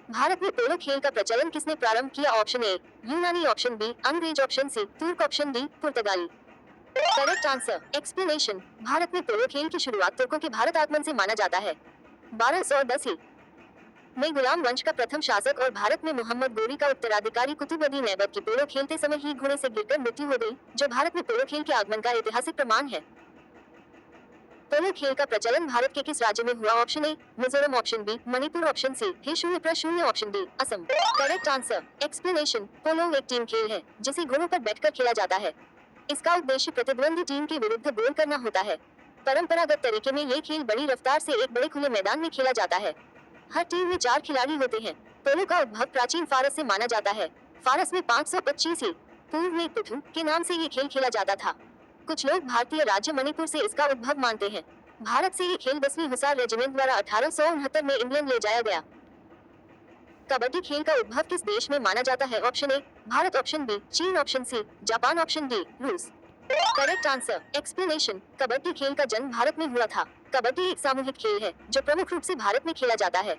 भारत में पोलो खेल का प्रचलन किसने प्रारंभ किया? ऑप्शन ए यूनानी, ऑप्शन बी अंग्रेज, ऑप्शन सी तुर्क, ऑप्शन डी पुर्तगाली। Correct answer explanation. भारत में पोलो खेल की शुरुआत तुर्कों के भारत आगमन से माना जाता है। 1210 में गुलाम वंश का प्रथम शासक और भारत में मोहम्मद गोरी का उत्तराधिकारी कुतुबुद्दीन ऐबक की पोलो खेलते समय ही घोड़े से गिरकर मृत्यु हो गई, जो भारत में पोलो खेल के आगमन का ऐतिहासिक प्रमाण है। पोलो खेल का प्रचलन भारत के किस राज्य में हुआ? Option a Mizoram, option b Manipur, option c हे शून्य प्र शून्य, option d Assam. Correct answer explanation. Polo एक टीम खेल है जिसे घोड़ों पर बैठकर खेला जाता है। इसका उद्देश्य प्रतिद्वंदी टीम के विरुद्ध गोल करना होता है। परंपरागत तरीके में ये खेल बड़ी रफ्तार से एक बड़े खुले मैदान में खेला जाता है। हर टीम में 4 खिलाड़ी होते हैं। पोलो का उद्भव प्राचीन फारस से माना जाता है। फारस में 525 पूर्व में पिथु के नाम से ये खेल खेला जाता था। कुछ लोग भारतीय राज्य मणिपुर से इसका उद्भव मानते हैं। भारत से ये खेल 10वीं हुसार रेजिमेंट द्वारा 1869 में इंग्लैंड ले जाया गया। कबड्डी खेल का उद्भव किस देश में माना जाता है? Option a Bharat, option b चीन, option c Japan, option d रूस। Correct answer explanation. कबड्डी खेल का जन्म भारत में हुआ था। कबड्डी एक सामूहिक खेल है जो प्रमुख रूप से भारत में खेला जाता है।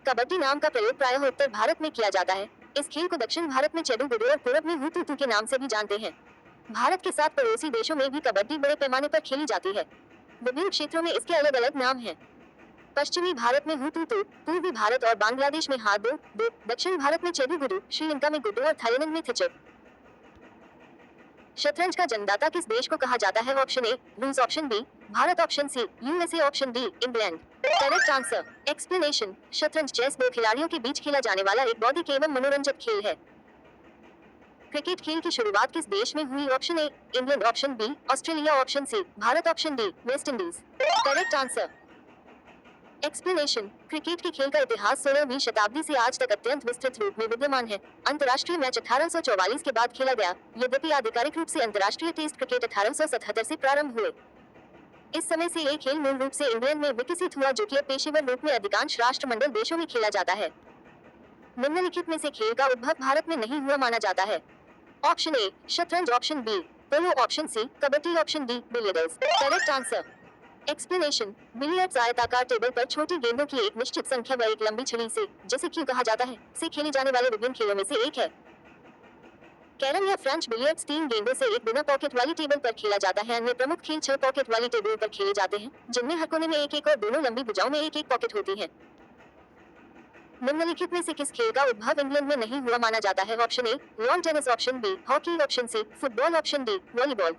कबड्डी नाम का प्रयोग प्रायः उत्तर भारत में किया जाता है। इस खेल को दक्षिण भारत में चेडू गुडू और पूरब में हुतुतु के नाम से भी जानते हैं। भारत के साथ पड़ोसी देशों में भी कबड्डी बड़े पैमाने पर खेली जाती है। विभिन्न क्षेत्रों में इसके अलग अलग नाम हैं। पश्चिमी भारत में हुतुतु, पूर्वी भारत और बांग्लादेश में हादो, दक्षिण भारत में चेडू गुडू, श्रीलंका में गुड्डू और थाईलैंड में थिचक। शतरंज का जन्मदाता किस देश को कहा जाता है? ऑप्शन ए रूस, option B Bharat, option C USA, option D England. Correct answer explanation. शतरंज चेस 2 खिलाड़ियों के बीच खेला जाने वाला एक बौद्धिक एवं मनोरंजक खेल है। क्रिकेट खेल की शुरुआत किस देश में हुई? Option A England, option B Australia, option C Bharat, option D West Indies. Correct answer explanation. Cricket के खेल का इतिहास 16वीं शताब्दी से आज तक अत्यंत विस्तृत रूप में विद्यमान है। अंतर्राष्ट्रीय मैच 1844 के बाद खेला गया, यद्यपि आधिकारिक रूप से अंतर्राष्ट्रीय टेस्ट क्रिकेट 1877 से प्रारंभ हुए। इस समय से ये खेल मूल रूप से इंग्लैंड में विकसित हुआ, जो कि अब पेशेवर रूप में अधिकांश राष्ट्रमंडल देशों में खेला जाता है। निम्नलिखित में से खेल का उद्भव भारत में नहीं हुआ माना जाता है? ऑप्शन ए शतरंज, option b polo, option c kabaddi, option d billiards. Correct answer explanation. Billiards आयताकार टेबल पर छोटी गेंदों की एक निश्चित संख्या व एक लंबी छड़ी से, जिसे क्यू कहा जाता है, से खेले जाने वाले विभिन्न खेलों में से एक है। कैरम या फ्रेंच बिलियर्ड्स 3 गेंदों से एक बिना पॉकेट वाली टेबल पर खेला जाता है। अन्य प्रमुख खेल 6 पॉकेट वाली टेबल पर खेले जाते हैं, जिनमें हर कोने में एक एक और दोनों लंबी भुजाओं में एक एक पॉकेट होती है। निम्नलिखित में से किस खेल का उद्भव इंग्लैंड में नहीं हुआ माना जाता है? Option A lawn tennis, option B hockey, option C football, option D volleyball.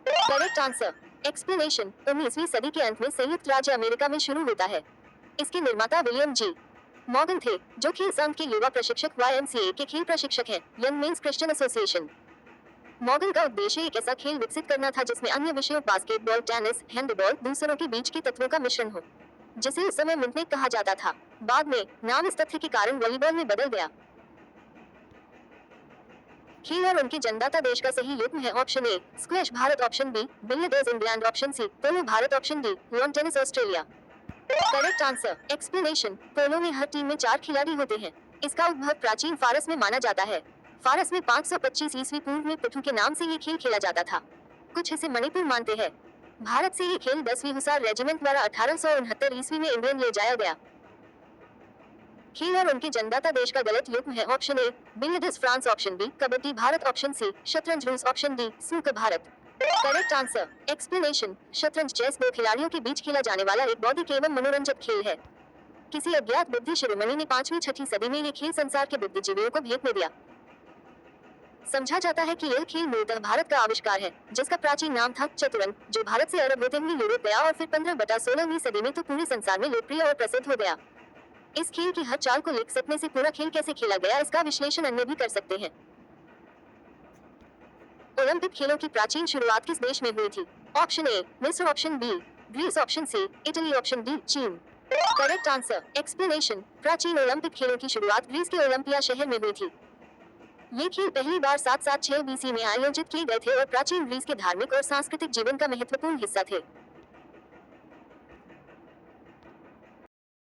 Correct answer explanation. 19वीं सदी के अंत में संयुक्त राज्य अमेरिका में शुरू होता है। इसके निर्माता विलियम जी मॉर्गन थे, जो खेल संघ के युवा प्रशिक्षक YMCA के खेल प्रशिक्षक हैं, young mains Christian association. Morgan का उद्देश्य एक ऐसा खेल विकसित करना था जिसमें अन्य विषयों बास्केटबॉल, टेनिस, हैंडबॉल दूसरों के बीच के तत्वों का मिश्रण हो, जिसे उस समय मिंटनेक कहा जाता था। बाद में नाम इस तथ्य के कारण वॉलीबॉल में बदल गया। खेल और उनके जन्मदाता देश का सही युग्म है। Option a squash Bharat, option b billiards England, option c polo Bharat, option d lawn tennis Australia. Correct answer explanation. Polo में हर टीम में 4 खिलाड़ी होते हैं। इसका उद्भव प्राचीन फारस में माना जाता है। फारस में 525 ईस्वी पूर्व में पिथु के नाम से ये खेल खेला जाता था। कुछ इसे मणिपुर मानते हैं। भारत से ये खेल 10वीं हुसार रेजिमेंट द्वारा 1869 ईस्वी में इंग्लैंड ले जाया गया। खेल और उनके जन्मदाता देश का गलत युग्म है। Option A billiards France, option B kabaddi Bharat, option C शतरंज रूस, option D snooker Bharat. Correct answer explanation. शतरंज चेस 2 खिलाड़ियों के बीच खेला जाने वाला एक बौद्धिक एवं मनोरंजक खेल है। किसी अज्ञात बुद्धि शिरोमणि ने 5वीं-6वीं सदी में ये खेल संसार के बुद्धिजीवियों को भेंट में दिया। समझा जाता है कि यह खेल मूलतः भारत का आविष्कार है, जिसका प्राचीन नाम था चतुरंग, जो भारत से अरब होते हुए यूरोप गया और फिर 15/16वीं सदी में तो पूरे संसार में लोकप्रिय और प्रसिद्ध हो गया। इस खेल की हर चाल को लिख सकने से पूरा खेल कैसे खेला गया इसका विश्लेषण अन्य भी कर सकते हैं। ओलंपिक खेलों की प्राचीन शुरुआत किस देश में हुई थी? ऑप्शन ए मिस्र, option b Greece, option c Italy, option d चीन। Correct answer explanation. प्राचीन ओलंपिक खेलों की शुरुआत ग्रीस के ओलंपिया शहर में हुई थी। ये खेल पहली बार 776 BC में आयोजित किए गए थे और प्राचीन ग्रीस के धार्मिक और सांस्कृतिक जीवन का महत्वपूर्ण हिस्सा थे।